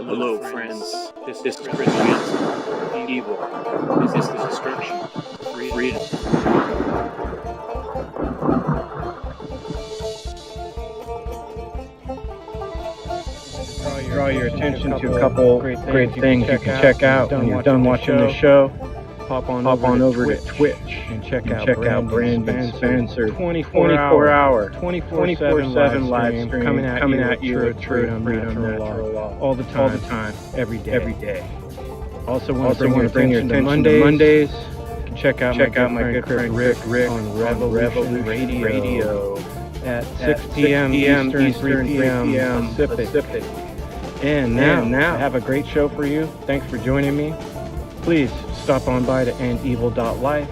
Hello, friends. This is Chris Jansen. Evil is this the destruction of freedom? Draw your attention to a couple great things you can check out when you're done watching the show. Hop on over to Twitch and check out Brandon Spencer's 24-hour, 24/7 live stream coming at you with truth, freedom, natural law, all the time, every day. Also want to bring your attention to Mondays. You can check out my good friend Rick on Revolution Radio at 6 p.m. Eastern, 3 p.m. Pacific. And now, I have a great show for you. Thanks for joining me. Please stop on by to endevil.life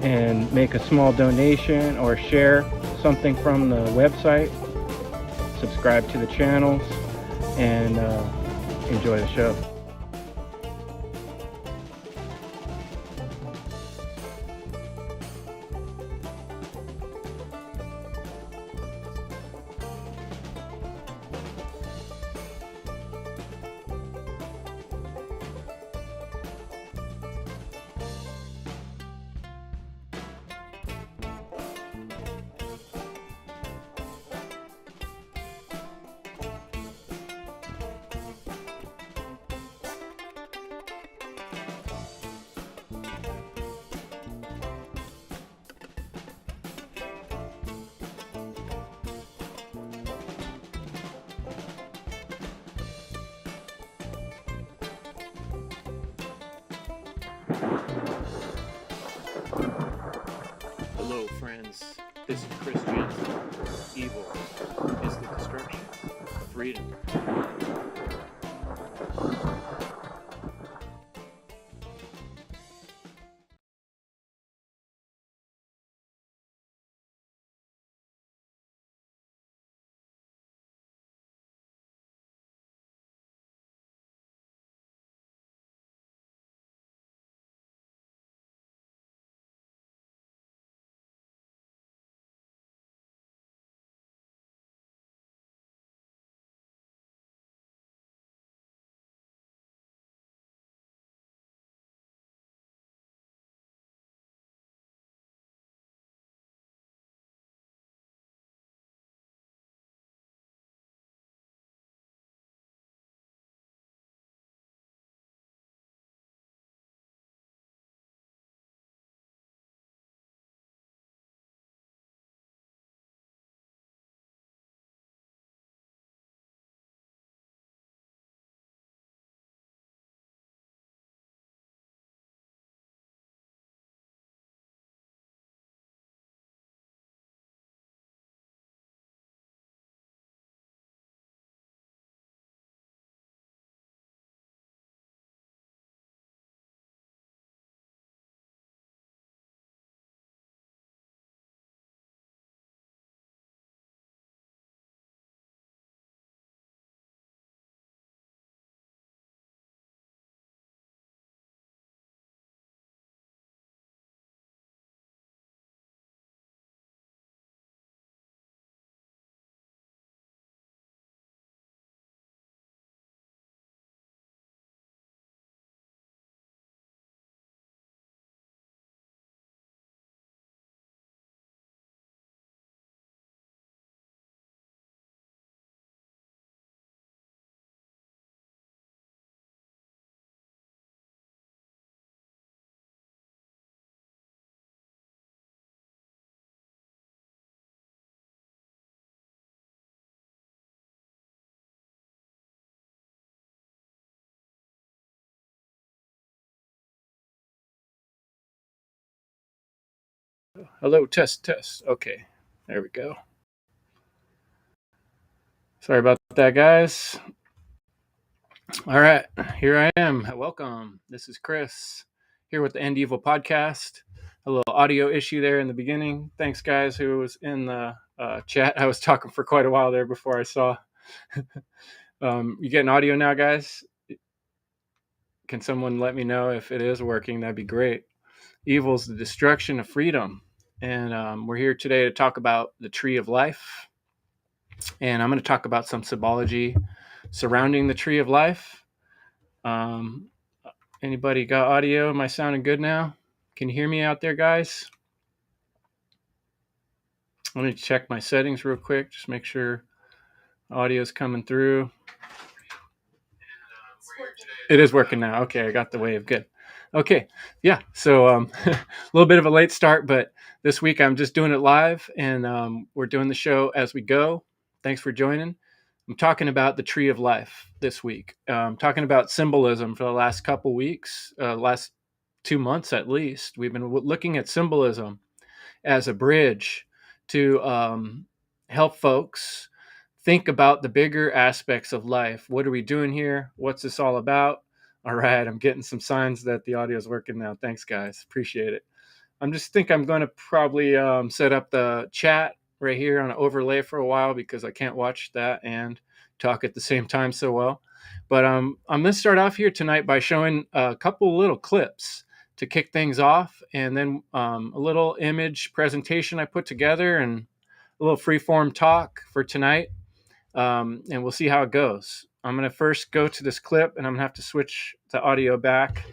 and make a small donation or share something from the website. Subscribe to the channels and enjoy the show. Hello, friends. This is Chris Jansen. Evil is the destruction of freedom. Hello, test. Okay, there we go. Sorry about that, guys. All right, here I am. Welcome. This is Chris here with the End Evil podcast. A little audio issue there in the beginning. Thanks, guys, who was in the chat. I was talking for quite a while there before I saw. You getting audio now, guys? Can someone let me know if it is working? That'd be great. Evil's the destruction of freedom. And we're here today to talk about the tree of life. And I'm going to talk about some symbology, surrounding the tree of life. Um, Anybody got audio? Am I sounding good now? Can you hear me out there, guys? Let me check my settings real quick. Just make sure audio is coming through. It is working now. Okay, I got the wave. Good. Okay, yeah. So a little bit of a late start, but this week I'm just doing it live, and we're doing the show as we go. Thanks for joining. I'm talking about the tree of life this week. Talking about symbolism for the last couple weeks, last 2 months at least. We've been looking at symbolism as a bridge to help folks think about the bigger aspects of life. What are we doing here? What's this all about? All right, I'm getting some signs that the audio is working now. Thanks, guys. Appreciate it. I'm going to probably set up the chat right here on an overlay for a while because I can't watch that and talk at the same time so well. But I'm going to start off here tonight by showing a couple little clips to kick things off, and then a little image presentation I put together and a little freeform talk for tonight. And we'll see how it goes. I'm going to first go to this clip, and I'm going to have to switch the audio back.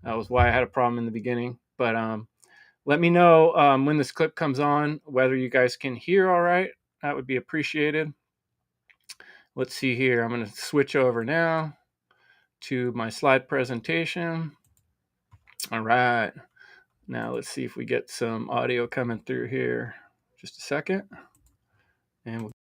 That was why I had a problem in the beginning. But let me know when this clip comes on, whether you guys can hear all right. That would be appreciated. Let's see here. I'm going to switch over now to my slide presentation. All right. Now let's see if we get some audio coming through here. Just a second. And we'll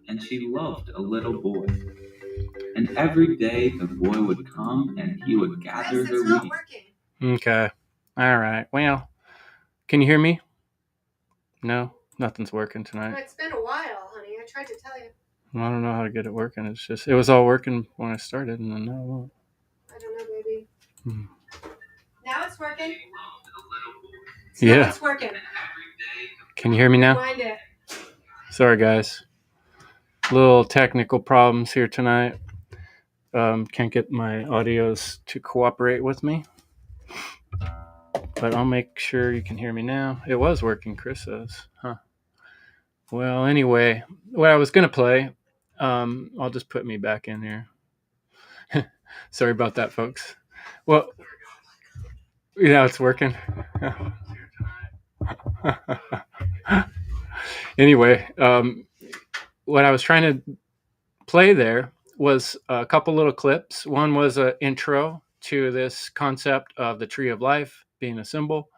and she loved a little boy. And every day the boy would come and he would gather the reeds. Okay. All right. Well, can you hear me? No, nothing's working tonight. It's been a while, honey. I tried to tell you. I don't know how to get it working. It was all working when I started, and then now it won't. I don't know, baby. Now it's working. Yeah. It's working. Can you hear me now? Find it. Sorry, guys. Little technical problems here tonight. Can't get my audios to cooperate with me. But I'll make sure you can hear me now. It was working, Chris says. Huh. Well, anyway, what I was going to play, I'll just put me back in here. Sorry about that, folks. Well, yeah, it's working. Anyway, what I was trying to play there was a couple little clips. One was an intro to this concept of the tree of life being a symbol.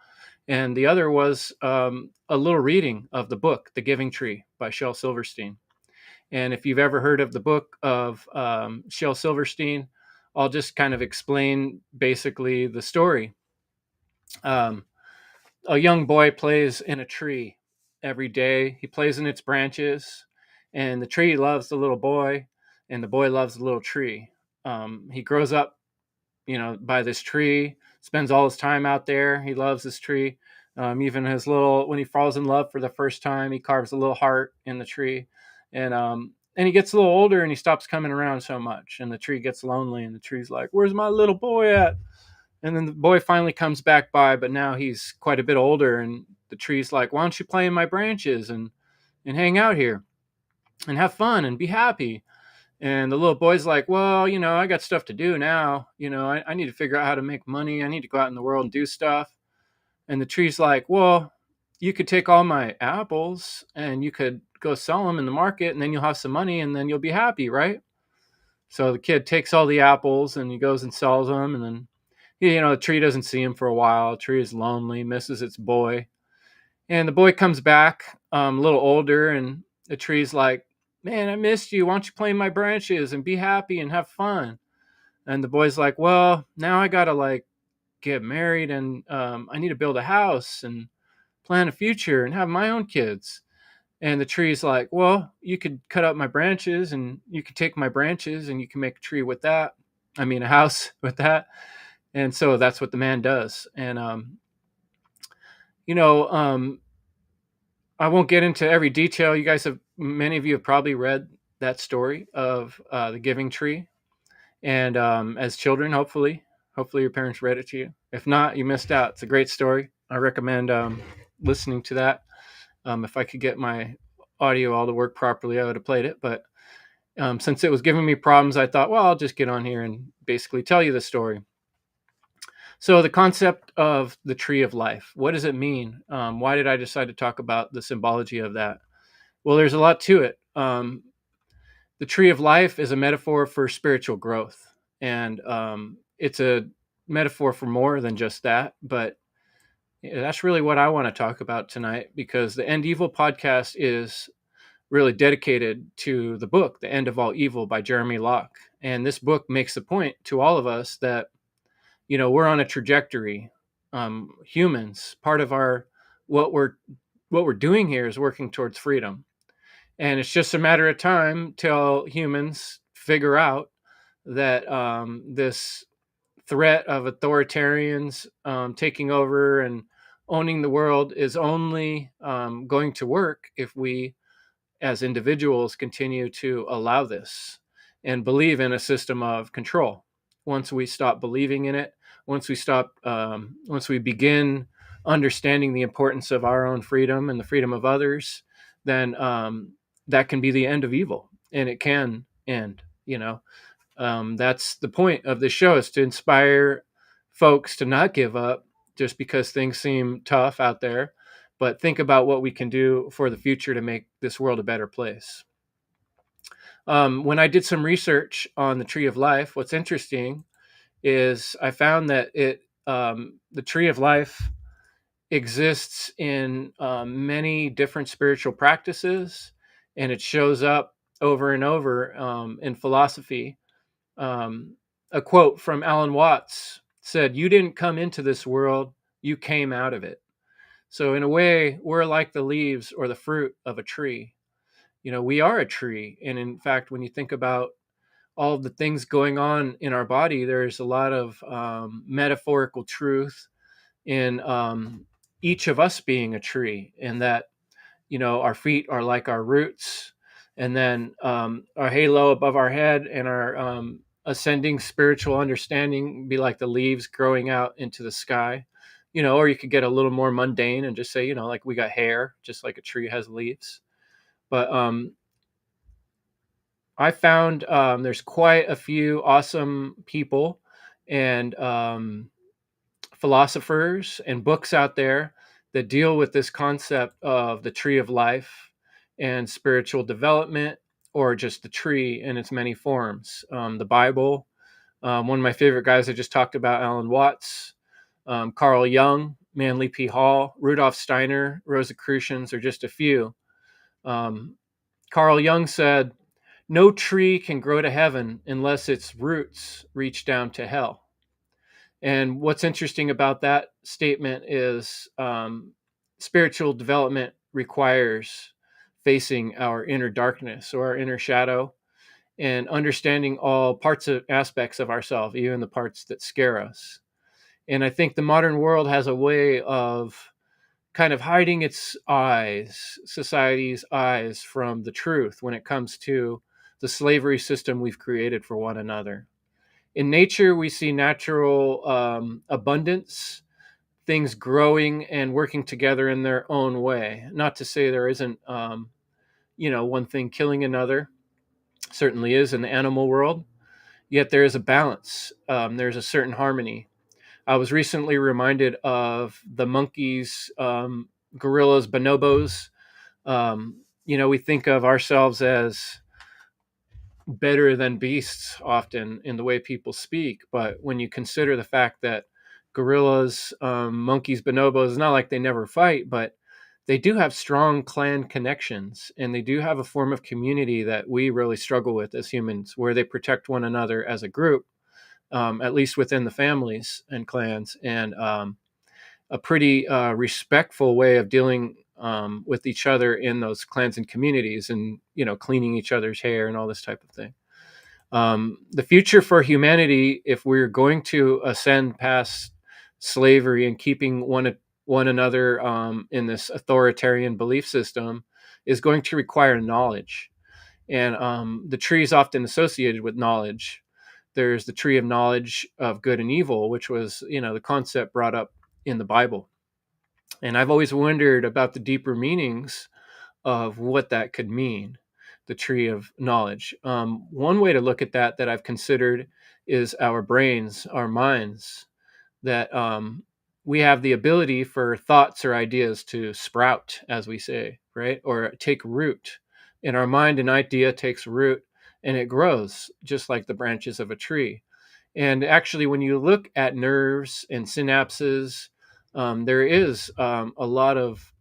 And the other was a little reading of the book, The Giving Tree by Shel Silverstein. And if you've ever heard of the book of Shel Silverstein, I'll just kind of explain basically the story. Um, a young boy plays in a tree every day. He plays in its branches, and the tree loves the little boy, and the boy loves the little tree. He grows up, by this tree, spends all his time out there. He loves this tree. Even when he falls in love for the first time, he carves a little heart in the tree. And he gets a little older and he stops coming around so much. And the tree gets lonely and the tree's like, "Where's my little boy at?" And then the boy finally comes back by, but now he's quite a bit older. And the tree's like, "Why don't you play in my branches and hang out here and have fun and be happy?" And the little boy's like, "Well, I got stuff to do now. I need to figure out how to make money. I need to go out in the world and do stuff." And the tree's like, "Well, you could take all my apples and you could go sell them in the market and then you'll have some money and then you'll be happy, right?" So the kid takes all the apples and he goes and sells them. And then, the tree doesn't see him for a while. The tree is lonely, misses its boy. And the boy comes back a little older, and the tree's like, "Man, I missed you. Why don't you play in my branches and be happy and have fun?" And the boy's like, "Well, now I got to get married and I need to build a house and plan a future and have my own kids." And the tree's like, "Well, you could cut up my branches and you could take my branches and you can make a tree with that. I mean, a house with that." And so that's what the man does. And, you know, um, I won't get into every detail. Many of you have probably read that story of the giving tree. And as children, hopefully your parents read it to you. If not, you missed out. It's a great story. I recommend listening to that. If I could get my audio all to work properly, I would have played it. But since it was giving me problems, I thought, well, I'll just get on here and basically tell you the story. So the concept of the tree of life, what does it mean? Why did I decide to talk about the symbology of that? Well, there's a lot to it. The tree of life is a metaphor for spiritual growth. And it's a metaphor for more than just that. But that's really what I want to talk about tonight, because the End Evil podcast is really dedicated to the book, The End of All Evil by Jeremy Locke. And this book makes the point to all of us that, we're on a trajectory. Humans, part of what we're doing here is working towards freedom. And it's just a matter of time till humans figure out that this threat of authoritarians taking over and owning the world is only going to work if we as individuals continue to allow this and believe in a system of control. Once we stop believing in it, once we begin understanding the importance of our own freedom and the freedom of others, then that can be the end of evil, and it can end. That's the point of this show, is to inspire folks to not give up just because things seem tough out there, but think about what we can do for the future to make this world a better place. When I did some research on the tree of life, what's interesting is I found that the tree of life exists in many different spiritual practices, and it shows up over and over in philosophy. A quote from Alan Watts said, "You didn't come into this world, you came out of it." So in a way, we're like the leaves or the fruit of a tree. We are a tree. And in fact, when you think about all of the things going on in our body, there's a lot of metaphorical truth in each of us being a tree, and that, our feet are like our roots, and then our halo above our head and our ascending spiritual understanding be like the leaves growing out into the sky. Or you could get a little more mundane and just say, like we got hair, just like a tree has leaves. But I found there's quite a few awesome people and philosophers and books out there that deal with this concept of the tree of life and spiritual development, or just the tree in its many forms. The Bible, one of my favorite guys I just talked about, Alan Watts, Carl Jung, Manly P. Hall, Rudolf Steiner, Rosicrucians are just a few. Carl Jung said, No tree can grow to heaven unless its roots reach down to hell. And what's interesting about that statement is spiritual development requires facing our inner darkness or our inner shadow and understanding all parts of aspects of ourselves, even the parts that scare us. And I think the modern world has a way of kind of hiding its eyes, society's eyes, from the truth when it comes to the slavery system we've created for one another. In nature, we see natural abundance, things growing and working together in their own way. Not to say there isn't, one thing killing another. Certainly is in the animal world. Yet there is a balance. There's a certain harmony. I was recently reminded of the monkeys, gorillas, bonobos. We think of ourselves as better than beasts often in the way people speak. But when you consider the fact that gorillas, monkeys, bonobos, it's not like they never fight, but they do have strong clan connections and they do have a form of community that we really struggle with as humans, where they protect one another as a group, at least within the families and clans, and a pretty respectful way of dealing with each other in those clans and communities, and cleaning each other's hair and all this type of thing. The future for humanity, if we're going to ascend past slavery and keeping one another in this authoritarian belief system, is going to require knowledge. And the tree is often associated with knowledge. There's the tree of knowledge of good and evil, which was, the concept brought up in the Bible. And I've always wondered about the deeper meanings of what that could mean, the tree of knowledge. One way to look at that I've considered is our brains, our minds, that we have the ability for thoughts or ideas to sprout, as we say, right? Or take root. In our mind, an idea takes root and it grows just like the branches of a tree. And actually, when you look at nerves and synapses, there is a lot of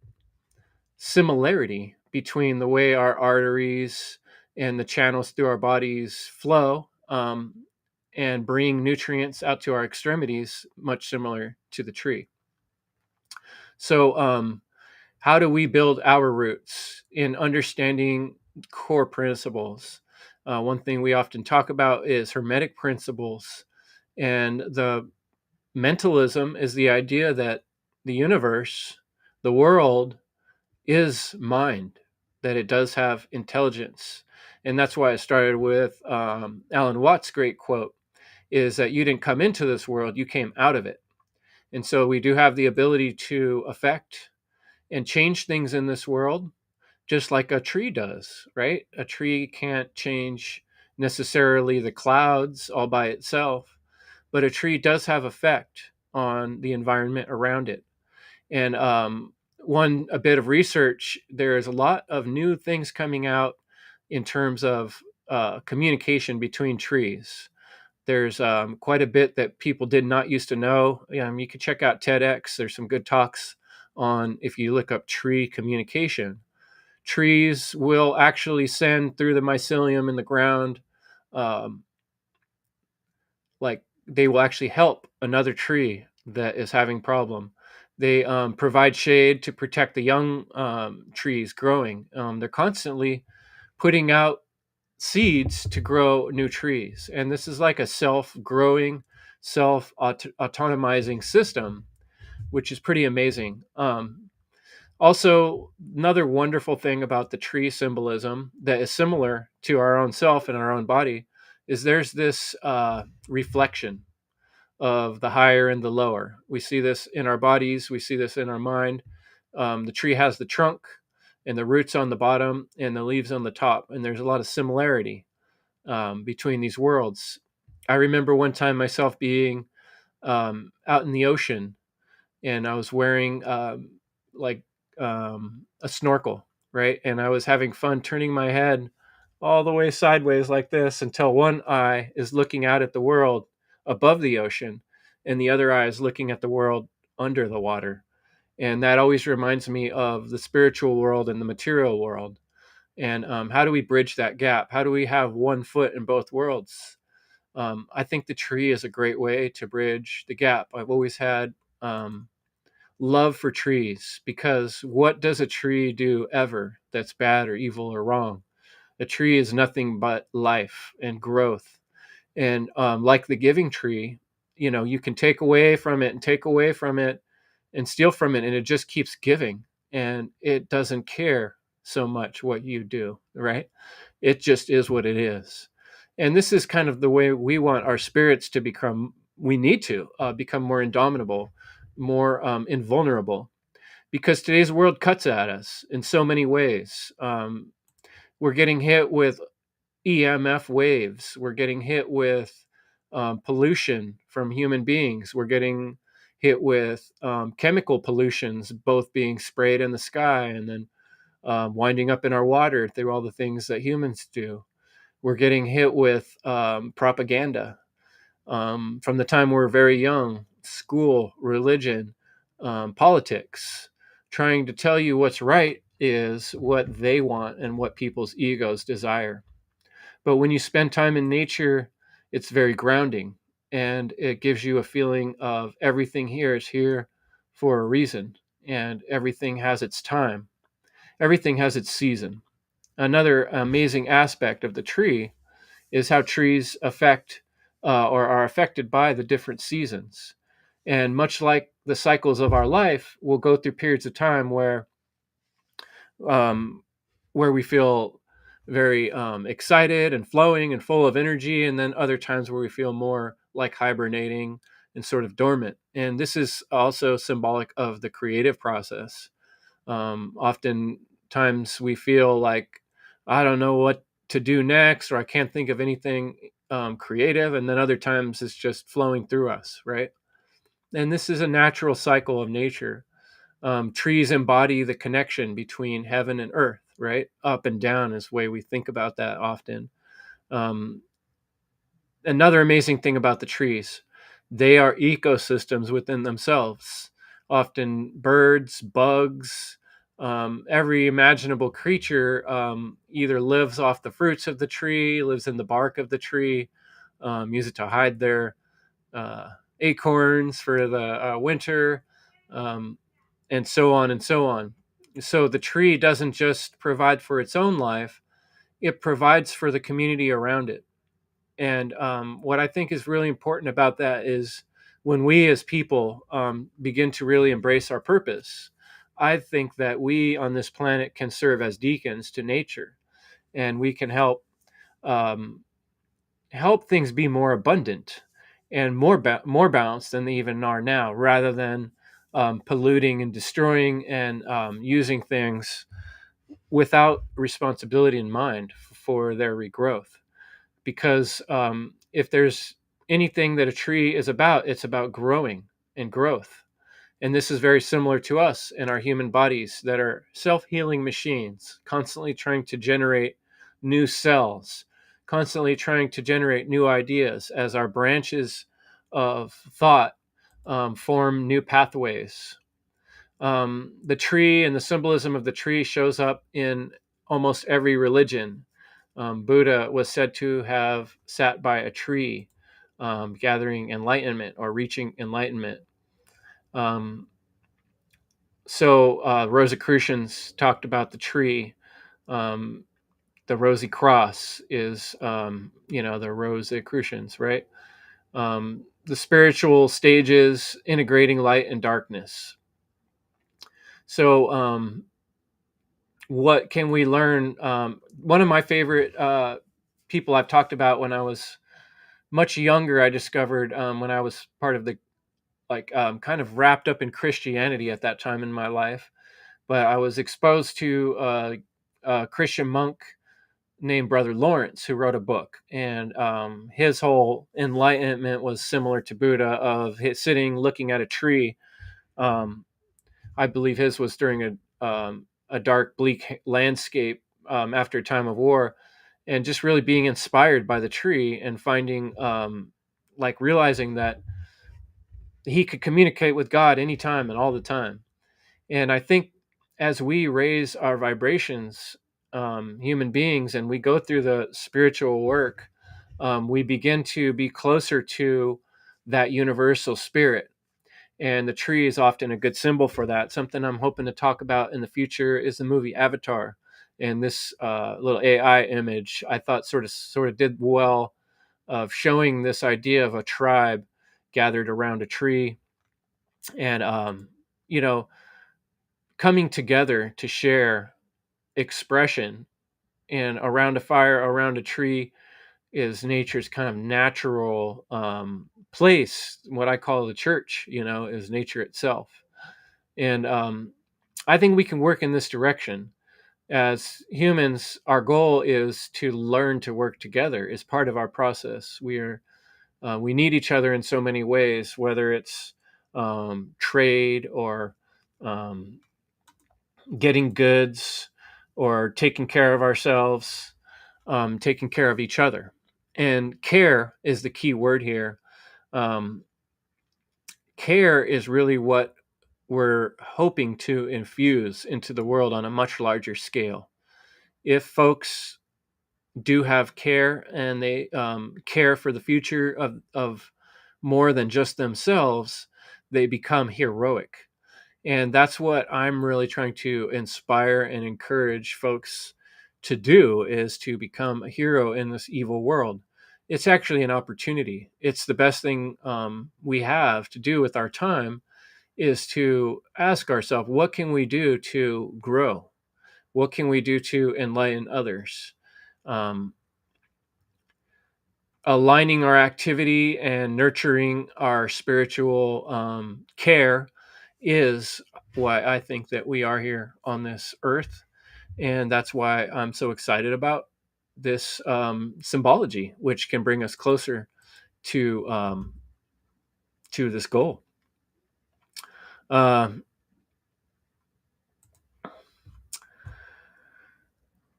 similarity between the way our arteries and the channels through our bodies flow, and bring nutrients out to our extremities, much similar to the tree. So, how do we build our roots in understanding core principles? One thing we often talk about is hermetic principles, and the mentalism is the idea that the universe, the world, is mind, that it does have intelligence. And that's why I started with Alan Watts' great quote, is that you didn't come into this world, you came out of it. And so we do have the ability to affect and change things in this world, just like a tree does, right? A tree can't change necessarily the clouds all by itself, but a tree does have effect on the environment around it. And a bit of research, there's a lot of new things coming out in terms of communication between trees. There's quite a bit that people did not used to know. You can check out TEDx. There's some good talks on, if you look up tree communication. Trees will actually send through the mycelium in the ground, um, like they will actually help another tree that is having problem. They provide shade to protect the young trees growing. They're constantly putting out seeds to grow new trees, and this is like a self-growing, self-autonomizing system, which is pretty amazing. Also, another wonderful thing about the tree symbolism that is similar to our own self and our own body is there's this reflection of the higher and the lower. We see this in our bodies, we see this in our mind. The tree has the trunk and the roots on the bottom and the leaves on the top, and there's a lot of similarity between these worlds. I remember one time myself being out in the ocean, and I was wearing like a snorkel, right? And I was having fun turning my head all the way sideways like this until one eye is looking out at the world above the ocean and the other eye is looking at the world under the water. And that always reminds me of the spiritual world and the material world. And how do we bridge that gap? How do we have one foot in both worlds? I think the tree is a great way to bridge the gap. I've always had love for trees, because what does a tree do ever that's bad or evil or wrong? A tree is nothing but life and growth. And like the giving tree, you can take away from it and take away from it and steal from it, and it just keeps giving, and it doesn't care so much what you do, right? It just is what it is. And this is kind of the way we want our spirits to become. We need to become more indomitable, more invulnerable, because today's world cuts at us in so many ways. We're getting hit with EMF waves. We're getting hit with pollution from human beings. We're getting hit with chemical pollutions, both being sprayed in the sky and then winding up in our water through all the things that humans do. We're getting hit with propaganda from the time we're very young, school, religion, politics, trying to tell you what's right is what they want and what people's egos desire. But when you spend time in nature, it's very grounding, and it gives you a feeling of everything here is here for a reason, and everything has its time, everything has its season. Another amazing aspect of the tree is how trees affect or are affected by the different seasons. And much like the cycles of our life, we'll go through periods of time um, where we feel very excited and flowing and full of energy, and then other times where we feel more like hibernating and sort of dormant. And this is also symbolic of the creative process. Oftentimes we feel like, I don't know what to do next, or I can't think of anything creative, and then other times it's just flowing through us, right? And this is a natural cycle of nature. Trees embody the connection between heaven and earth, right? Up and down is the way we think about that often. Um, Another amazing thing about the trees, they are ecosystems within themselves. Often birds, bugs, every imaginable creature either lives off the fruits of the tree, lives in the bark of the tree, use it to hide their uh, acorns for the winter, um, and so on and so on. So the tree doesn't just provide for its own life, it provides for the community around it. And what I think is really important about that is when we as people begin to really embrace our purpose, I think that we on this planet can serve as deacons to nature, and we can um, help things be more abundant and more balanced than they even are now, rather than polluting and destroying and using things without responsibility in mind for their regrowth. Because if there's anything that a tree is about, it's about growing and growth. And this is very similar to us in our human bodies that are self healing machines, constantly trying to generate new cells, constantly trying to generate new ideas as our branches of thought form new pathways. The tree and the symbolism of the tree shows up in almost every religion. Buddha was said to have sat by a tree, gathering enlightenment or reaching enlightenment. Um, Rosicrucians talked about the tree. Um, the Rosy Cross is, the Rosicrucians, right? The spiritual stages integrating light and darkness. So, what can we learn? One of my favorite people I've talked about when I was much younger, I discovered when I was part of the kind of wrapped up in Christianity at that time in my life. But I was exposed to a Christian monk named Brother Lawrence, who wrote a book, and his whole enlightenment was similar to Buddha, of sitting looking at a tree. Um, I believe his was during a dark, bleak landscape after a time of war, and just really being inspired by the tree and finding, realizing that he could communicate with God anytime and all the time. And I think as we raise our vibrations human beings and we go through the spiritual work, we begin to be closer to that universal spirit. And the tree is often a good symbol for that. Something I'm hoping to talk about in the future is the movie Avatar. And this little AI image I thought sort of did well of showing this idea of a tribe gathered around a tree and coming together to share expression. And around a fire, around a tree, is nature's kind of natural place. What I call the church, is nature itself. And I think we can work in this direction. As humans, our goal is to learn to work together as part of our process. We need each other in so many ways, whether it's trade or um, getting goods or taking care of ourselves, taking care of each other. And care is the key word here. Um, Care is really what we're hoping to infuse into the world on a much larger scale. If folks do have care and they care for the future of more than just themselves, they become heroic. And that's what I'm really trying to inspire and encourage folks to do, is to become a hero in this evil world. It's actually an opportunity. It's the best thing we have to do with our time, is to ask ourselves, what can we do to grow? What can we do to enlighten others? Um, Aligning our activity and nurturing our spiritual care is why I think that we are here on this earth. And that's why I'm so excited about this symbology, which can bring us closer to this goal. Um,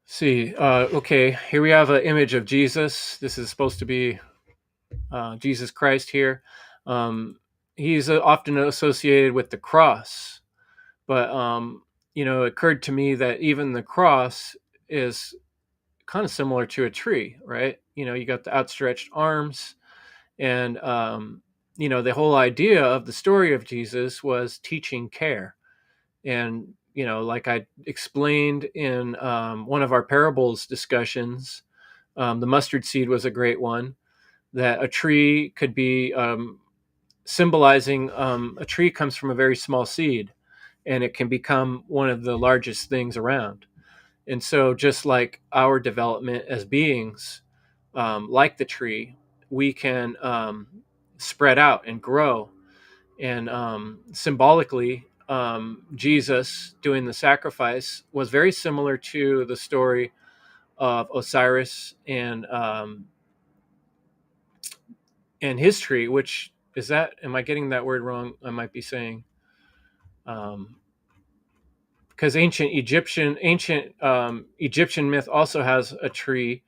see, okay, here we have an image of Jesus. This is supposed to be Jesus Christ here. He's often associated with the cross, but it occurred to me that even the cross is kind of similar to a tree, right? You got the outstretched arms, and the whole idea of the story of Jesus was teaching care. And like I explained in one of our parables discussions, the mustard seed was a great one. That a tree could be symbolizing, a tree comes from a very small seed, and it can become one of the largest things around. And so, just like our development as beings, like the tree, we can spread out and grow. And symbolically, Jesus doing the sacrifice was very similar to the story of Osiris and his tree, which is that, am I getting that word wrong? I might be saying, because ancient Egyptian myth also has a tree,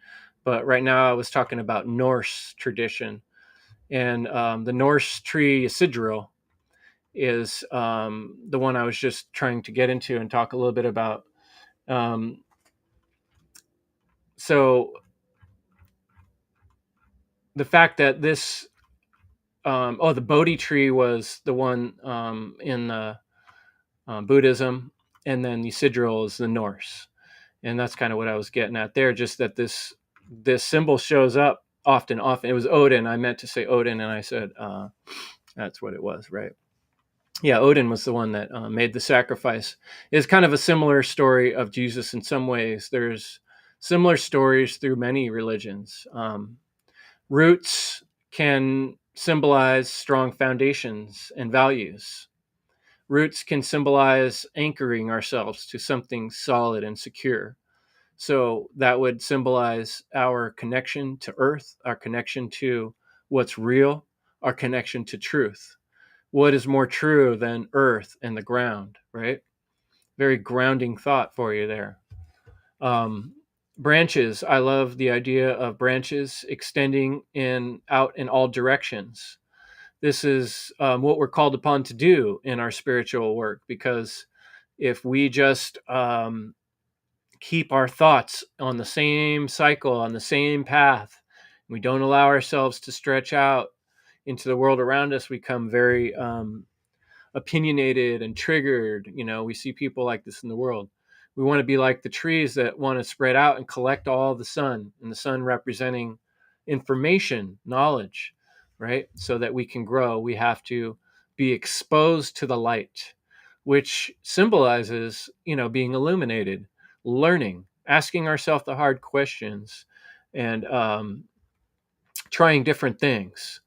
but right now I was talking about Norse tradition. And the Norse tree Isidro is the one I was just trying to get into and talk a little bit about. So the fact that this, the Bodhi tree was the one in Buddhism, and then the Isidro is the Norse. And that's kind of what I was getting at there. Just that this symbol shows up often. It was Odin. I meant to say Odin, and I said that's what it was, right? Yeah, Odin was the one that made the sacrifice. It's kind of a similar story of Jesus in some ways. There's similar stories through many religions. Roots can symbolize strong foundations and values. Roots can symbolize anchoring ourselves to something solid and secure. So that would symbolize our connection to earth, our connection to what's real, our connection to truth. What is more true than earth and the ground, right? Very grounding thought for you there. Branches. I love the idea of branches extending out in all directions. This is what we're called upon to do in our spiritual work, because if we just keep our thoughts on the same cycle, on the same path, we don't allow ourselves to stretch out into the world around us, we become very opinionated and triggered. We see people like this in the world. We want to be like the trees that want to spread out and collect all the sun, and the sun representing information, knowledge, right? So that we can grow, we have to be exposed to the light, which symbolizes, being illuminated, learning, asking ourselves the hard questions, and trying different things.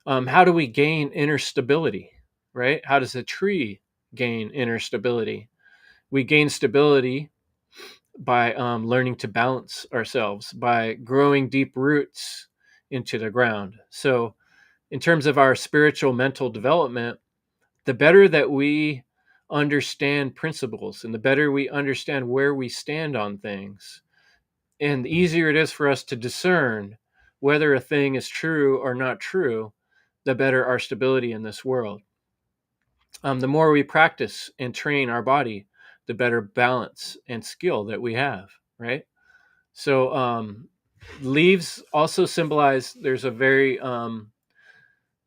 How do we gain inner stability, right? How does a tree gain inner stability? We gain stability by learning to balance ourselves, by growing deep roots into the ground. So, in terms of our spiritual mental development, the better that we understand principles and the better we understand where we stand on things, and the easier it is for us to discern whether a thing is true or not true, the better our stability in this world. The more we practice and train our body, the better balance and skill that we have, right? So leaves also symbolize, there's a very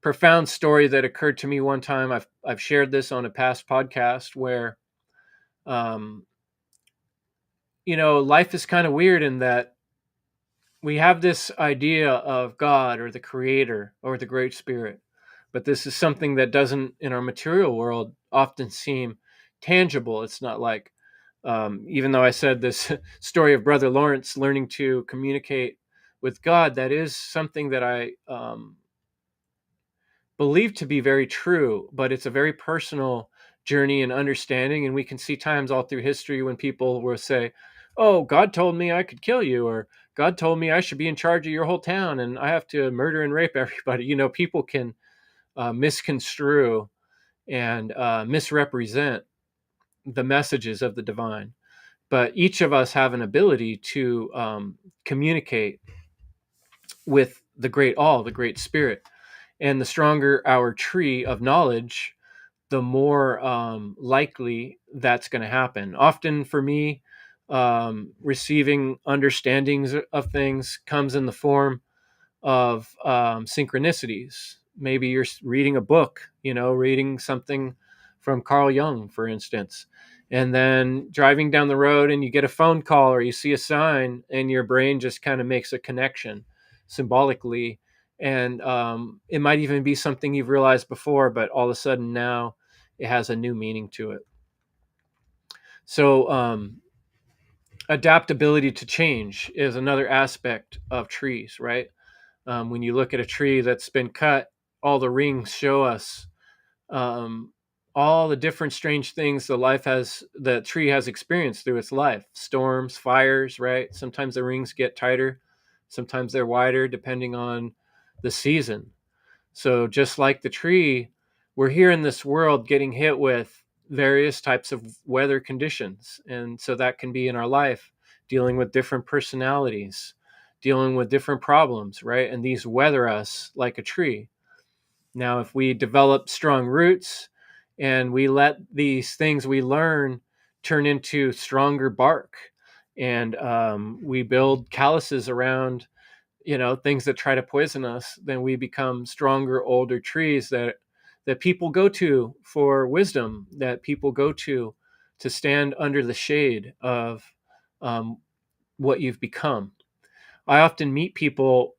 profound story that occurred to me one time. I've shared this on a past podcast where, um, life is kind of weird in that we have this idea of God or the creator or the great spirit, but this is something that doesn't in our material world often seem tangible. It's not like, even though I said this story of Brother Lawrence learning to communicate with God, that is something that I believe to be very true, but it's a very personal journey and understanding. And we can see times all through history when people will say, "Oh, God told me I could kill you," or "God told me I should be in charge of your whole town and I have to murder and rape everybody." People can misconstrue and misrepresent the messages of the divine. But each of us have an ability to communicate with the great all, the great spirit. And the stronger our tree of knowledge, the more likely that's going to happen. Often for me, receiving understandings of things comes in the form of synchronicities. Maybe you're reading a book, reading something from Carl Jung, for instance, and then driving down the road and you get a phone call or you see a sign and your brain just kind of makes a connection symbolically. And it might even be something you've realized before, but all of a sudden now it has a new meaning to it. So, adaptability to change is another aspect of trees, right? When you look at a tree that's been cut, all the rings show us um, all the different strange things the tree has experienced through its life. Storms, fires, right? Sometimes the rings get tighter, sometimes they're wider, depending on the season. So just like the tree, we're here in this world getting hit with various types of weather conditions. And so that can be in our life, dealing with different personalities, dealing with different problems, right? And these weather us like a tree. Now, if we develop strong roots and we let these things we learn turn into stronger bark, and we build calluses around, things that try to poison us, then we become stronger, older trees that people go to for wisdom, that people go to stand under the shade of um, what you've become. I often meet people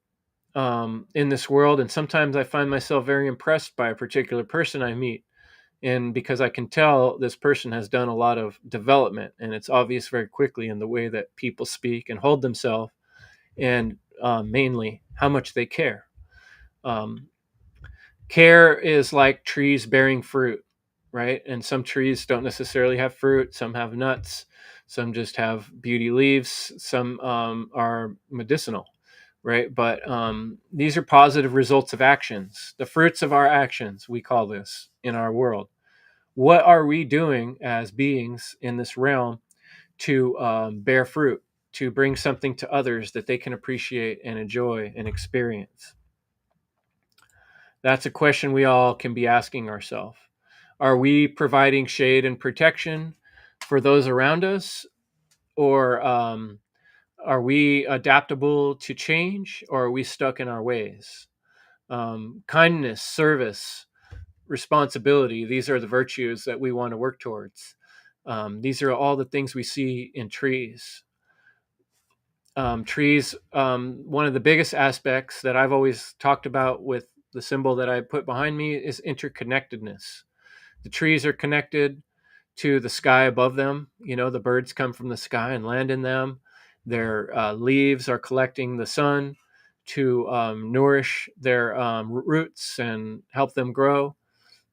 in this world, and sometimes I find myself very impressed by a particular person I meet. And because I can tell this person has done a lot of development, and it's obvious very quickly in the way that people speak and hold themselves, and mainly how much they care. Um, Care is like trees bearing fruit, right? And some trees don't necessarily have fruit, some have nuts, some just have beauty leaves, some are medicinal, right? But these are positive results of actions, the fruits of our actions, we call this in our world. What are we doing as beings in this realm to bear fruit, to bring something to others that they can appreciate and enjoy and experience? That's a question we all can be asking ourselves. Are we providing shade and protection for those around us? or are we adaptable to change, or are we stuck in our ways? Kindness, service, responsibility, these are the virtues that we want to work towards. These are all the things we see in trees. Trees, one of the biggest aspects that I've always talked about with the symbol that I put behind me is interconnectedness. The trees are connected to the sky above them. The birds come from the sky and land in them. Their leaves are collecting the sun to nourish their roots and help them grow.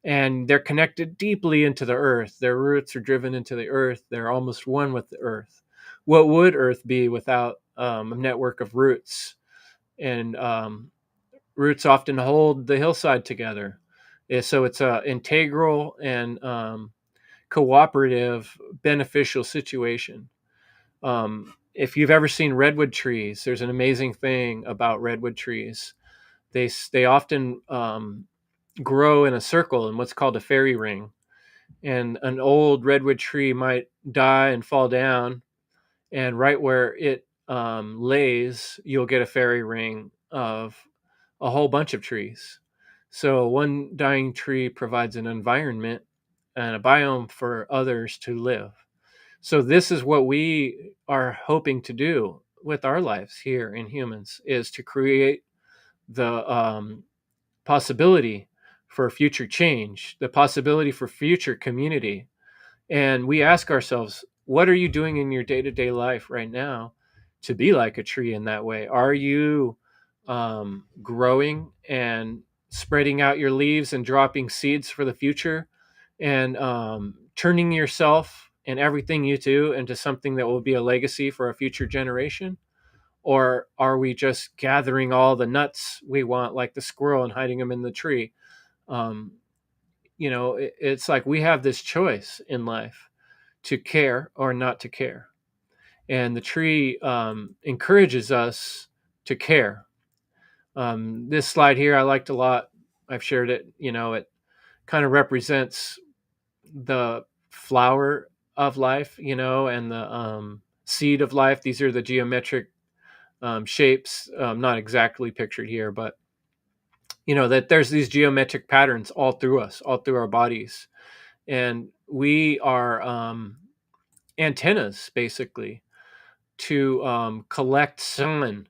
And they're connected deeply into the earth. Their roots are driven into the earth. They're almost one with the earth. What would earth be without a network of roots? And roots often hold the hillside together. So it's a integral and cooperative, beneficial situation. If you've ever seen redwood trees, there's an amazing thing about redwood trees. They often grow in a circle in what's called a fairy ring. And an old redwood tree might die and fall down, and right where it lays, you'll get a fairy ring of a whole bunch of trees. So one dying tree provides an environment and a biome for others to live. So this is what we are hoping to do with our lives here in humans, is to create the possibility for future change, the possibility for future community. And we ask ourselves, what are you doing in your day-to-day life right now to be like a tree in that way? Are you growing and spreading out your leaves and dropping seeds for the future, and turning yourself and everything you do into something that will be a legacy for a future generation? Or are we just gathering all the nuts we want, like the squirrel, and hiding them in the tree? Um, it's like we have this choice in life to care or not to care. And the tree encourages us to care. This slide here I liked a lot. I've shared it. It kind of represents the flower of life, and the seed of life. These are the geometric shapes, not exactly pictured here, but that there's these geometric patterns all through us, all through our bodies. And we are antennas, basically, to collect sun,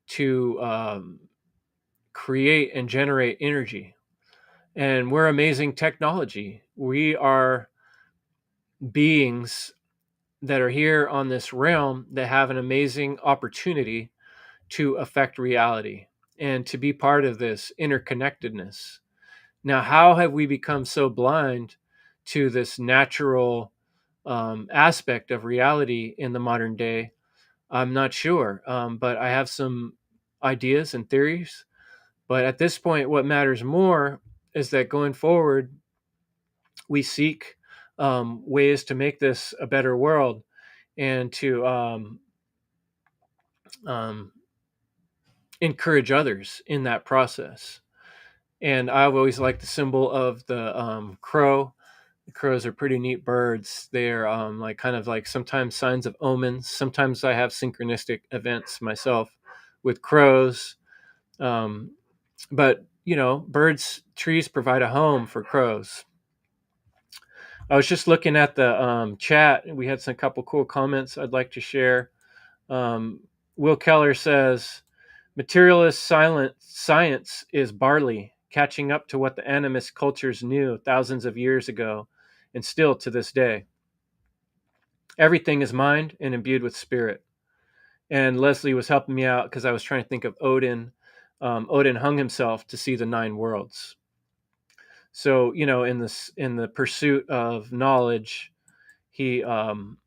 to create and generate energy. And we're amazing technology. We are beings that are here on this realm that have an amazing opportunity to affect reality and to be part of this interconnectedness. Now, how have we become so blind to this natural aspect of reality in the modern day? I'm not sure, but I have some ideas and theories. But at this point, what matters more is that going forward, we seek ways to make this a better world, and to um, encourage others in that process. And I've always liked the symbol of the crow. The crows are pretty neat birds. They're like kind of like sometimes signs of omens. Sometimes I have synchronistic events myself with crows. Um, but birds, trees provide a home for crows. I was just looking at the chat, and we had some couple cool comments I'd like to share. Um, Will Keller says, materialist science is barley, catching up to what the animist cultures knew thousands of years ago, and still to this day. Everything is mind and imbued with spirit. And Leslie was helping me out because I was trying to think of Odin. Odin hung himself to see the 9 worlds. So in the pursuit of knowledge, he hung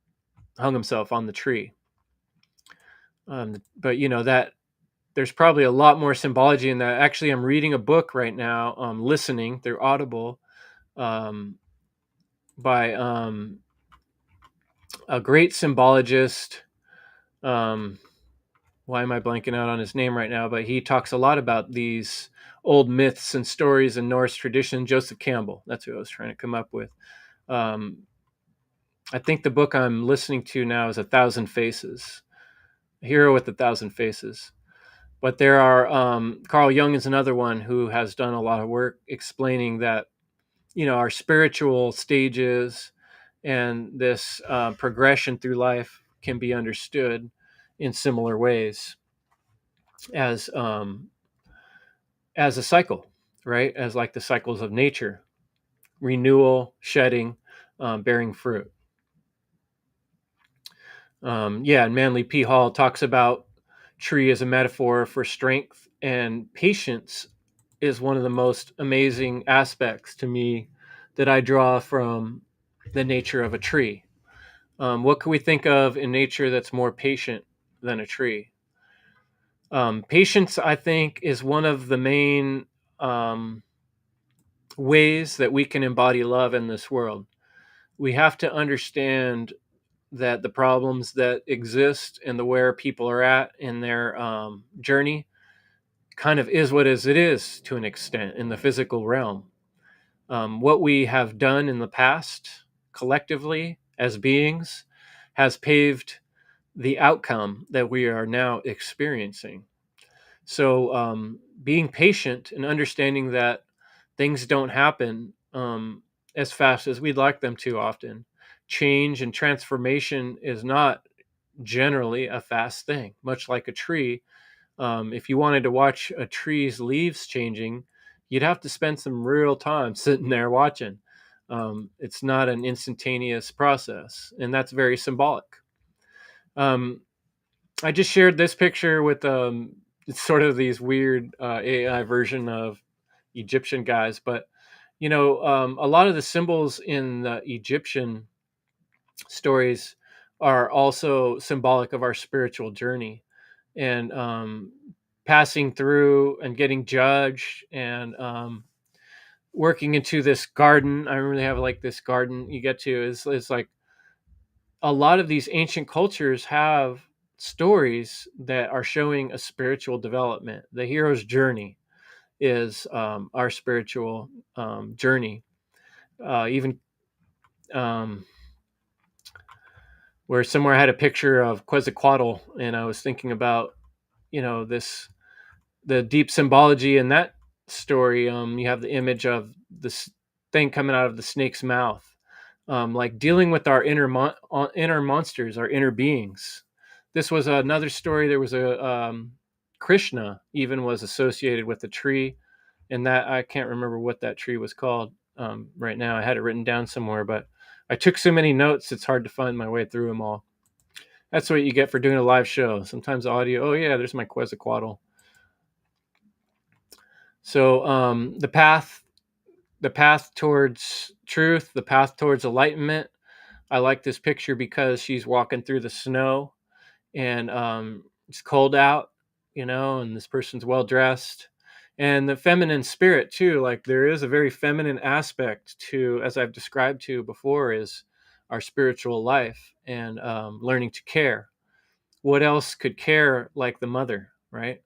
himself on the tree. But that there's probably a lot more symbology in that. Actually, I'm reading a book right now, listening through Audible, by a great symbologist. Why am I blanking out on his name right now? But he talks a lot about these old myths and stories in Norse tradition. Joseph Campbell, that's who I was trying to come up with. I think the book I'm listening to now is A Thousand Faces, A Hero with a Thousand Faces. But there are, Carl Jung is another one who has done a lot of work explaining that, our spiritual stages and this progression through life can be understood in similar ways as as a cycle, right? As like the cycles of nature, renewal, shedding, bearing fruit. And Manly P. Hall talks about tree as a metaphor for strength, and patience is one of the most amazing aspects to me that I draw from the nature of a tree. What can we think of in nature that's more patient than a tree? Patience, I think, is one of the main ways that we can embody love in this world. We have to understand that the problems that exist and the where people are at in their journey kind of is what is it is to an extent in the physical realm. What we have done in the past collectively as beings has paved the outcome that we are now experiencing. So, being patient and understanding that things don't happen as fast as we'd like them to often. Change and transformation is not generally a fast thing, much like a tree. If you wanted to watch a tree's leaves changing, you'd have to spend some real time sitting there watching. It's not an instantaneous process, and that's very symbolic. Um, I just shared this picture with it's sort of these weird AI version of Egyptian guys, but a lot of the symbols in the Egyptian stories are also symbolic of our spiritual journey and passing through and getting judged and working into this garden. I remember they have like this garden you get to is like a lot of these ancient cultures have stories that are showing a spiritual development. The hero's journey is our spiritual journey. Even where somewhere I had a picture of Quetzalcoatl, and I was thinking about this the deep symbology in that story. You have the image of this thing coming out of the snake's mouth, like dealing with our inner monsters, our inner beings. This was another story. There was a Krishna even was associated with a tree, and that I can't remember what that tree was called right now. I had it written down somewhere, but I took so many notes it's hard to find my way through them all. That's what you get for doing a live show. Sometimes audio. Oh yeah, there's my Quetzalcoatl. So the path towards truth, the path towards enlightenment. I like this picture because she's walking through the snow and it's cold out, and this person's well dressed. And the feminine spirit too, like there is a very feminine aspect to, as I've described to before, is our spiritual life and learning to care. What else could care like the mother, right?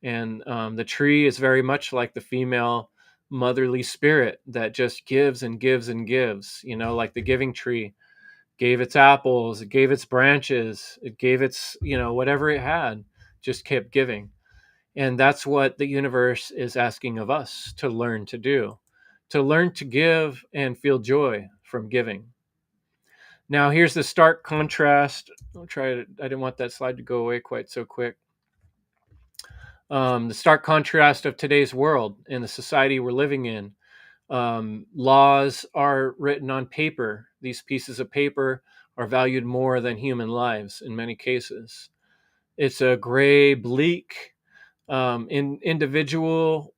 And the tree is very much like the female motherly spirit that just gives and gives and gives, like the giving tree gave its apples, it gave its branches, it gave its, whatever it had, just kept giving. And that's what the universe is asking of us to learn to do, to learn to give and feel joy from giving. Now, here's the stark contrast. I didn't want that slide to go away quite so quick. The stark contrast of today's world and the society we're living in. Laws are written on paper. These pieces of paper are valued more than human lives in many cases. It's a gray, bleak, individual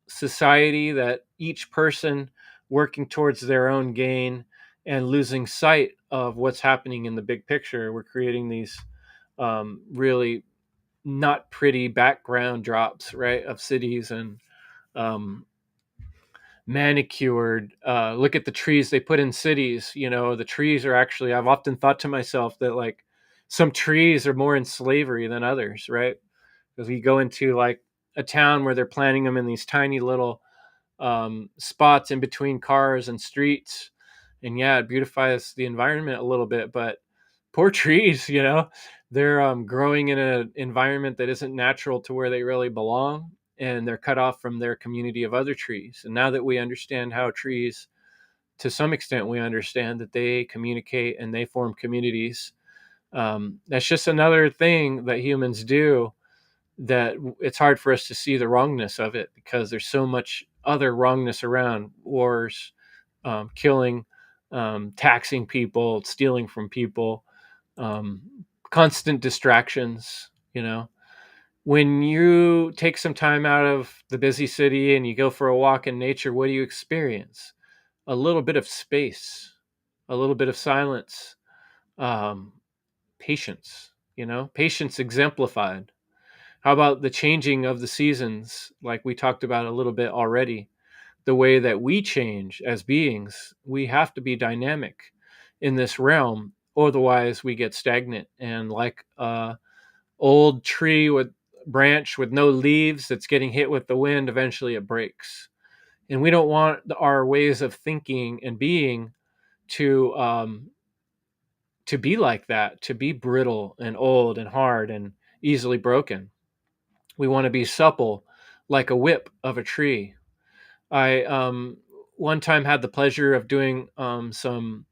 society that each person working towards their own gain and losing sight of what's happening in the big picture. We're creating these really not pretty background drops, right, of cities and manicured. Look at the trees they put in cities. The trees are actually, I've often thought to myself that like some trees are more in slavery than others, right? Because we go into like a town where they're planting them in these tiny little spots in between cars and streets, And yeah, it beautifies the environment a little bit, but poor trees, they're growing in an environment that isn't natural to where they really belong, and they're cut off from their community of other trees. And now that we understand how trees, to some extent, we understand that they communicate and they form communities. That's just another thing that humans do, that it's hard for us to see the wrongness of it, because there's so much other wrongness around: wars, killing, taxing people, stealing from people, um, constant distractions. When you take some time out of the busy city and you go for a walk in nature, what do you experience? A little bit of space, a little bit of silence, um, patience. Patience exemplified. How about the changing of the seasons, like we talked about a little bit already? The way that we change as beings, we have to be dynamic in this realm, otherwise we get stagnant. And like a old tree with branch with no leaves that's getting hit with the wind, eventually it breaks. And we don't want our ways of thinking and being to to be like that, to be brittle and old and hard and easily broken. We want to be supple, like a whip of a tree. I one time had the pleasure of doing some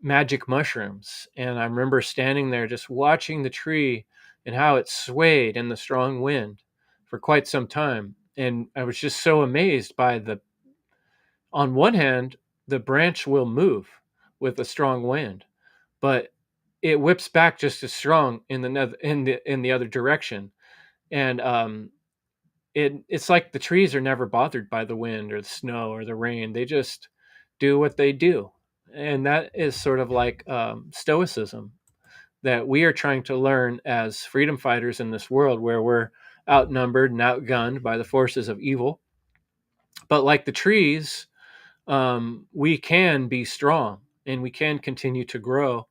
magic mushrooms, and I remember standing there just watching the tree and how it swayed in the strong wind for quite some time. And I was just so amazed by on one hand, the branch will move with a strong wind, but it whips back just as strong in the other direction. And it's like the trees are never bothered by the wind or the snow or the rain. They just do what they do. And that is sort of like stoicism that we are trying to learn as freedom fighters in this world, where we're outnumbered and outgunned by the forces of evil. But like the trees, we can be strong, and we can continue to grow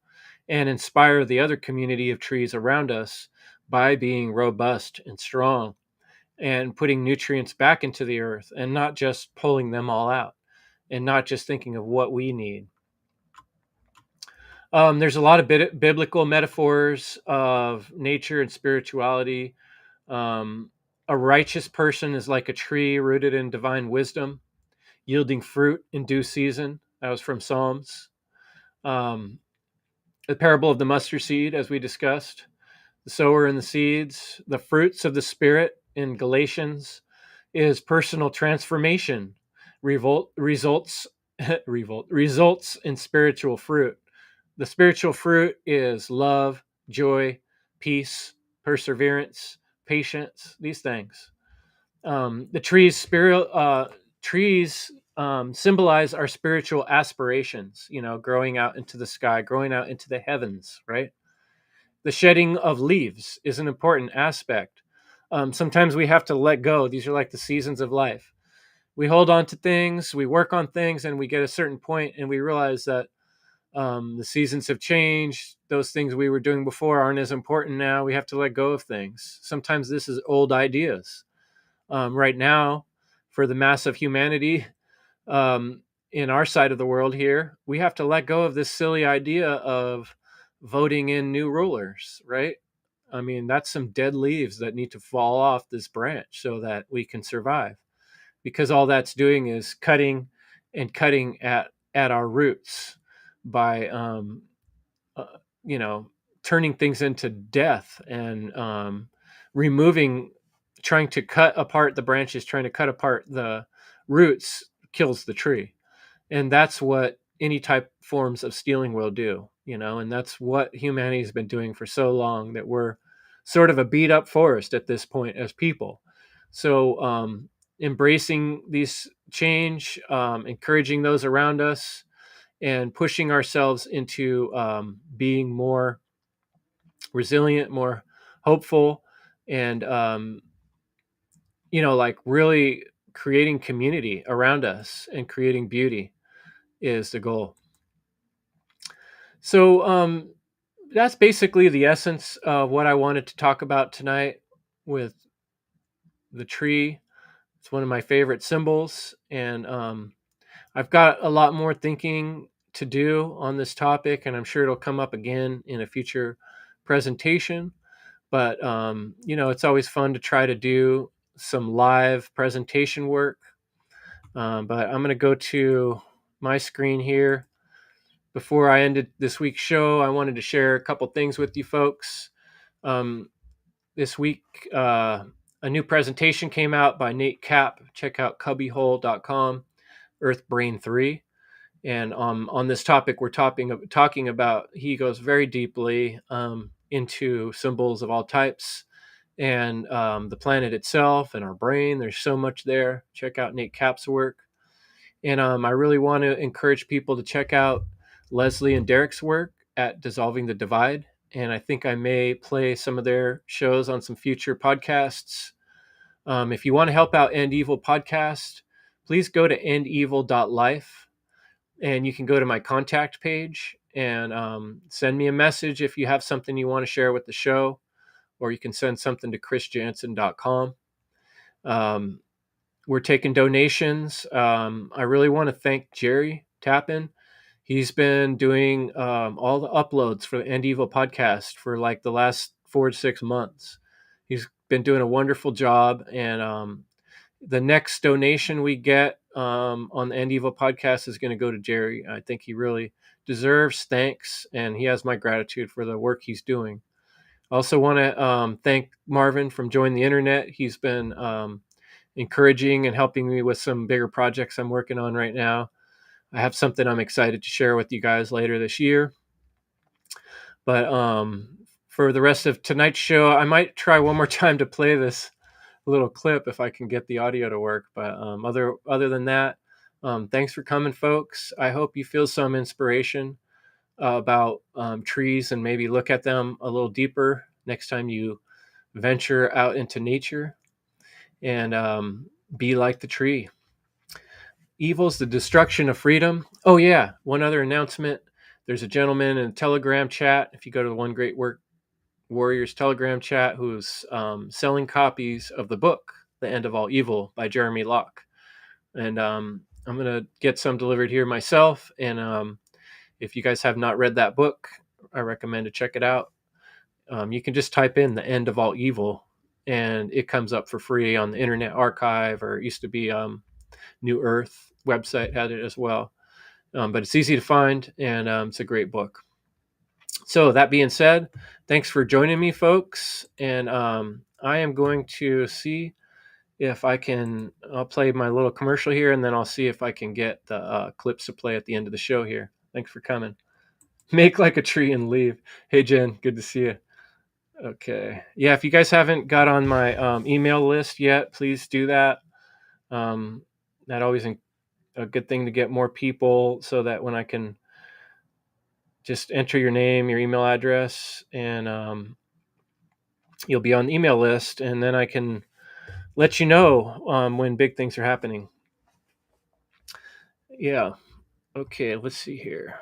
and inspire the other community of trees around us by being robust and strong and putting nutrients back into the earth, and not just pulling them all out, and not just thinking of what we need. There's a lot of biblical metaphors of nature and spirituality. Um, a righteous person is like a tree rooted in divine wisdom, yielding fruit in due season. That was from Psalms. Um, the parable of the mustard seed, as we discussed, the sower and the seeds, the fruits of the Spirit in Galatians is personal transformation, results results in spiritual fruit. The spiritual fruit is love, joy, peace, perseverance, patience. These things. The trees symbolize our spiritual aspirations. Growing out into the sky, growing out into the heavens. Right. The shedding of leaves is an important aspect. Sometimes we have to let go. These are like the seasons of life. We hold on to things, we work on things, and we get a certain point and we realize that the seasons have changed. Those things we were doing before aren't as important now. We have to let go of things. Sometimes this is old ideas. Right now, for the mass of humanity, um, in our side of the world here, we have to let go of this silly idea of voting in new rulers, right? I mean, that's some dead leaves that need to fall off this branch so that we can survive, because all that's doing is cutting and cutting at our roots by uh, you know turning things into death, and removing trying to cut apart the branches, trying to cut apart the roots, kills the tree. And that's what any type forms of stealing will do, and that's what humanity has been doing for so long, that we're sort of a beat up forest at this point as people. So embracing these change, encouraging those around us, and pushing ourselves into being more resilient, more hopeful, and like really creating community around us and creating beauty is the goal. So that's basically the essence of what I wanted to talk about tonight with the tree. It's one of my favorite symbols, and I've got a lot more thinking to do on this topic, and I'm sure it'll come up again in a future presentation. But it's always fun to try to do some live presentation work. But I'm going to go to my screen here. Before I ended this week's show, I wanted to share a couple things with you folks. This week, a new presentation came out by Nate Kapp. Check out cubbyhole.com, Earth Brain 3. And on this topic, we're talking about, he goes very deeply into symbols of all types and the planet itself and our brain. There's so much there. Check out Nate Kapp's work. And I really want to encourage people to check out Leslie and Derek's work at Dissolving the Divide. And I think I may play some of their shows on some future podcasts. If you want to help out End Evil Podcast, please go to endevil.life, and you can go to my contact page and send me a message if you have something you want to share with the show, or you can send something to chrisjansen.com. We're taking donations. I really want to thank Jerry Tappan. He's been doing all the uploads for the End Evil podcast for like the last 4 to 6 months. He's been doing a wonderful job. And the next donation we get on the End Evil podcast is going to go to Jerry. I think he really deserves thanks, and he has my gratitude for the work he's doing. I also want to thank Marvin from Join the Internet. He's been encouraging and helping me with some bigger projects I'm working on right now. I have something I'm excited to share with you guys later this year. But for the rest of tonight's show, I might try one more time to play this little clip if I can get the audio to work. But other than that, thanks for coming, folks. I hope you feel some inspiration about trees and maybe look at them a little deeper next time you venture out into nature, and be like the tree. Evil's the destruction of freedom. Oh yeah, one other announcement. There's a gentleman in a Telegram chat. If you go to the One Great Work Warriors Telegram chat, who's selling copies of the book, The End of All Evil by Jeremy Locke. And I'm going to get some delivered here myself. And if you guys have not read that book, I recommend to check it out. You can just type in The End of All Evil, and it comes up for free on the Internet Archive, or it used to be New Earth website had it as well. But it's easy to find, and it's a great book. So that being said, thanks for joining me, folks. And I am going to see if I'll play my little commercial here, and then I'll see if I can get the clips to play at the end of the show here. Thanks for coming. Make like a tree and leave. Hey, Jen, good to see you. Okay. Yeah, if you guys haven't got on my email list yet, please do that. That always a good thing to get more people, so that when I can just enter your name, your email address, and you'll be on the email list, and then I can let you know when big things are happening. Yeah. Okay, let's see here.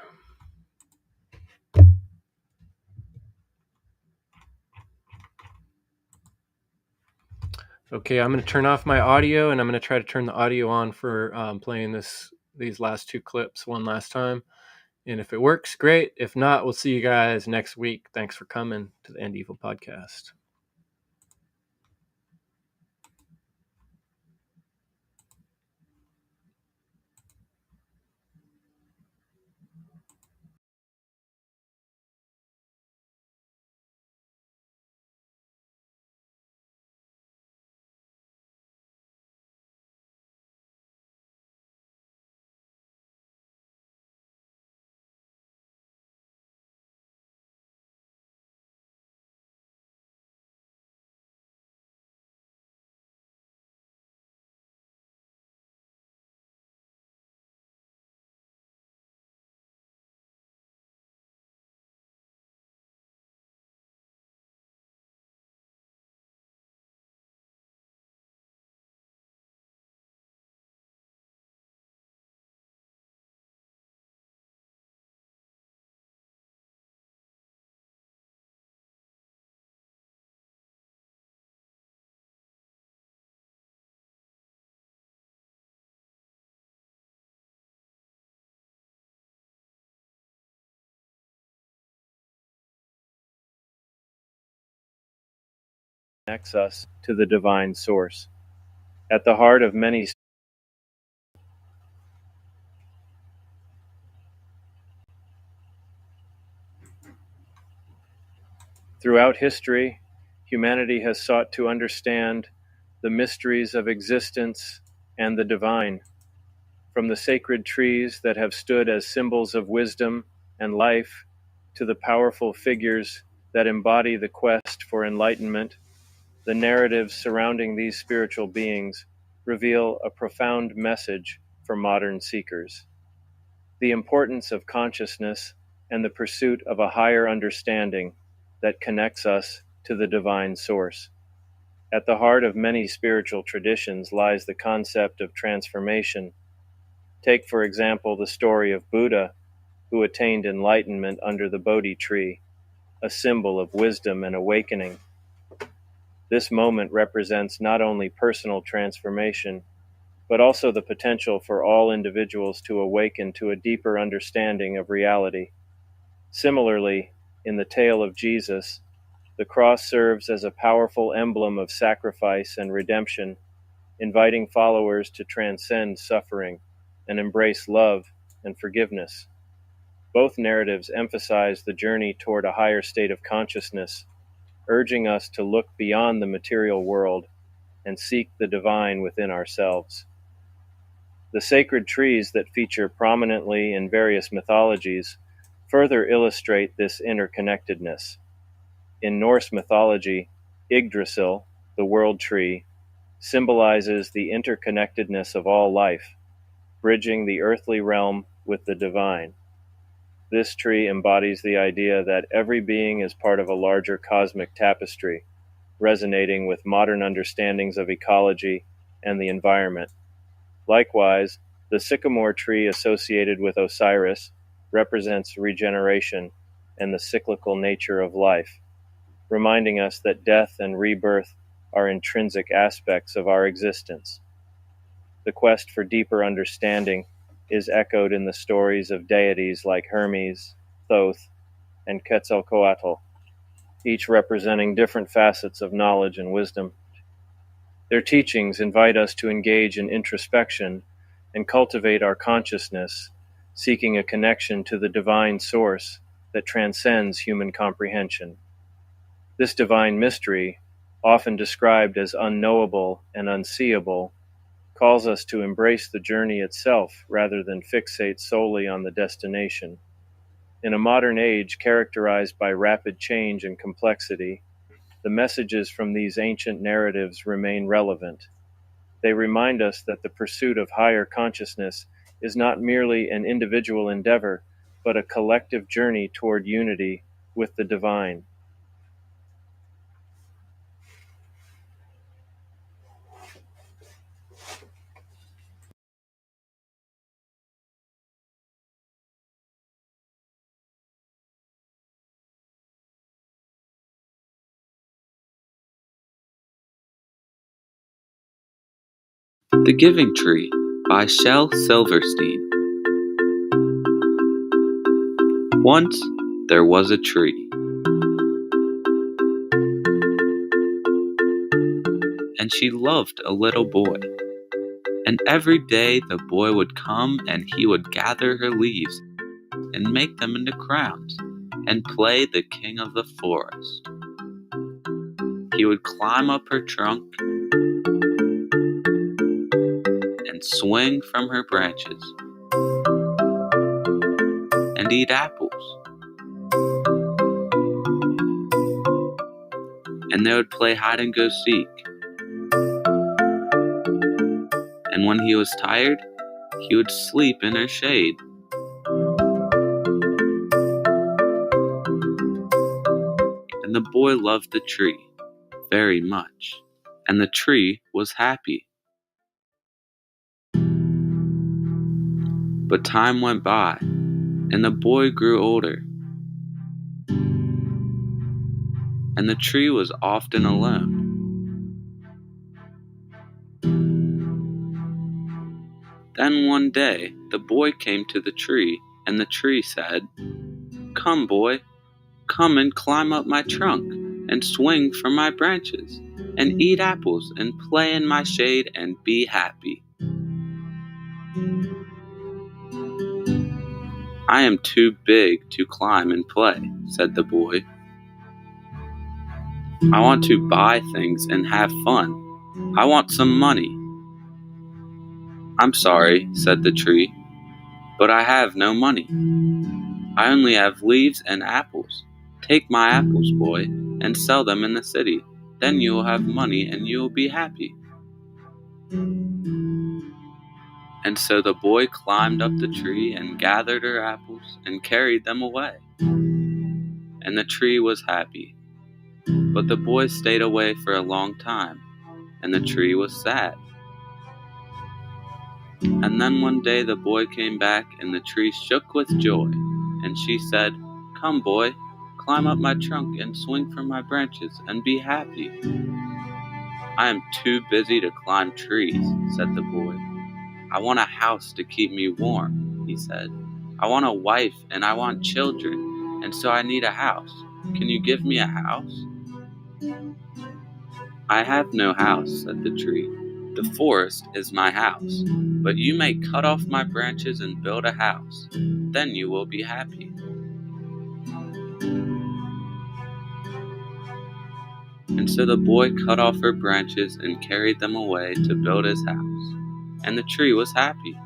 Okay, I'm going to turn off my audio, and I'm going to try to turn the audio on for playing these last two clips one last time. And if it works, great. If not, we'll see you guys next week. Thanks for coming to the End Evil Podcast. connects us to the divine source. At the heart of many Throughout history, humanity has sought to understand the mysteries of existence and the divine, from the sacred trees that have stood as symbols of wisdom and life to the powerful figures that embody the quest for enlightenment. The narratives surrounding these spiritual beings reveal a profound message for modern seekers: the importance of consciousness and the pursuit of a higher understanding that connects us to the divine source. At the heart of many spiritual traditions lies the concept of transformation. Take, for example, the story of Buddha, who attained enlightenment under the Bodhi tree, a symbol of wisdom and awakening. This moment represents not only personal transformation, but also the potential for all individuals to awaken to a deeper understanding of reality. Similarly, in the tale of Jesus, the cross serves as a powerful emblem of sacrifice and redemption, inviting followers to transcend suffering and embrace love and forgiveness. Both narratives emphasize the journey toward a higher state of consciousness, urging us to look beyond the material world and seek the divine within ourselves. The sacred trees that feature prominently in various mythologies further illustrate this interconnectedness. In Norse mythology, Yggdrasil, the world tree, symbolizes the interconnectedness of all life, bridging the earthly realm with the divine. This tree embodies the idea that every being is part of a larger cosmic tapestry, resonating with modern understandings of ecology and the environment. Likewise, the sycamore tree associated with Osiris represents regeneration and the cyclical nature of life, reminding us that death and rebirth are intrinsic aspects of our existence. The quest for deeper understanding is echoed in the stories of deities like Hermes, Thoth, and Quetzalcoatl, each representing different facets of knowledge and wisdom. Their teachings invite us to engage in introspection and cultivate our consciousness, seeking a connection to the divine source that transcends human comprehension. This divine mystery, often described as unknowable and unseeable, calls us to embrace the journey itself rather than fixate solely on the destination. In a modern age characterized by rapid change and complexity, the messages from these ancient narratives remain relevant. They remind us that the pursuit of higher consciousness is not merely an individual endeavor, but a collective journey toward unity with the divine. The Giving Tree by Shel Silverstein. Once there was a tree, and she loved a little boy. And every day the boy would come and he would gather her leaves and make them into crowns and play the king of the forest. He would climb up her trunk and swing from her branches and eat apples. And they would play hide and go seek. And when he was tired, he would sleep in her shade. And the boy loved the tree very much, and the tree was happy. But time went by, and the boy grew older, and the tree was often alone. Then one day the boy came to the tree, and the tree said, "Come, boy, come and climb up my trunk and swing from my branches." and eat apples and play in my shade and be happy. I am too big to climb and play, said the boy. I want to buy things and have fun. I want some money. I'm sorry, said the tree, but I have no money. I only have leaves and apples. Take my apples, boy, and sell them in the city. Then you will have money and you will be happy. And so the boy climbed up the tree and gathered her apples and carried them away. And the tree was happy. But the boy stayed away for a long time, and the tree was sad. And then one day the boy came back, and the tree shook with joy. And she said, "Come, boy, climb up my trunk and swing from my branches and be happy." "I am too busy to climb trees," said the boy. "I want a house to keep me warm," he said. "I want a wife and I want children, and so I need a house. Can you give me a house?" "I have no house," said the tree. "The forest is my house, but you may cut off my branches and build a house. Then you will be happy." And so the boy cut off her branches and carried them away to build his house, and the tree was happy.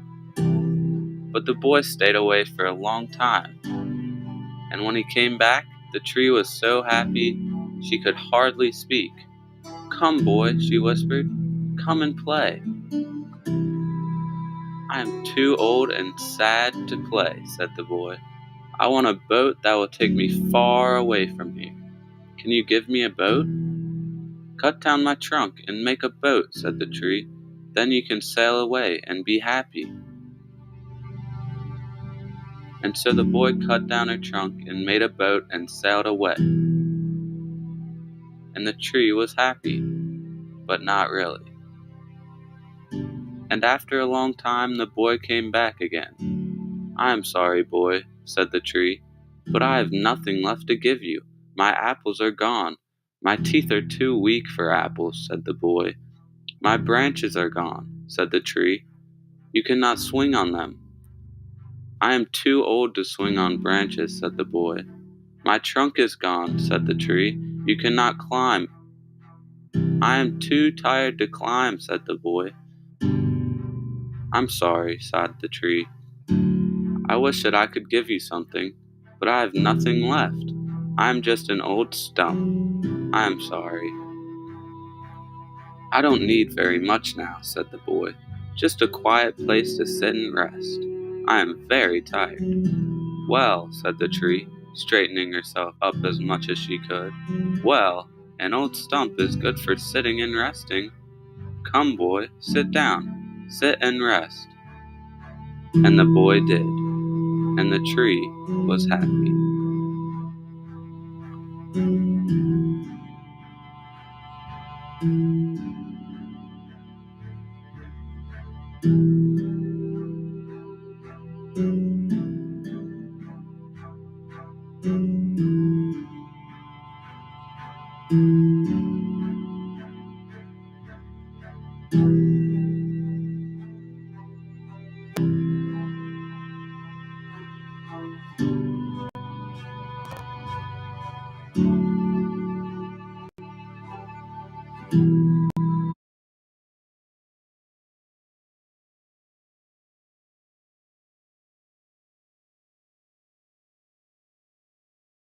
But the boy stayed away for a long time, and when he came back, the tree was so happy she could hardly speak. "Come, boy," she whispered, "come and play." "I am too old and sad to play," said the boy. "I want a boat that will take me far away from here. Can you give me a boat?" "Cut down my trunk and make a boat," said the tree. "Then you can sail away and be happy." And so the boy cut down her trunk and made a boat and sailed away. And the tree was happy, but not really. And after a long time the boy came back again. "I am sorry, boy," said the tree, "but I have nothing left to give you. My apples are gone." "My teeth are too weak for apples," said the boy. "My branches are gone," said the tree. "You cannot swing on them." "I am too old to swing on branches," said the boy. "My trunk is gone," said the tree. "You cannot climb." "I am too tired to climb," said the boy. "I'm sorry," sighed the tree. "I wish that I could give you something, but I have nothing left. I am just an old stump. I am sorry." "I don't need very much now," said the boy. "Just a quiet place to sit and rest. I am very tired." "Well," said the tree, straightening herself up as much as she could. "Well, an old stump is good for sitting and resting. Come, boy, sit down. Sit and rest." And the boy did, and the tree was happy.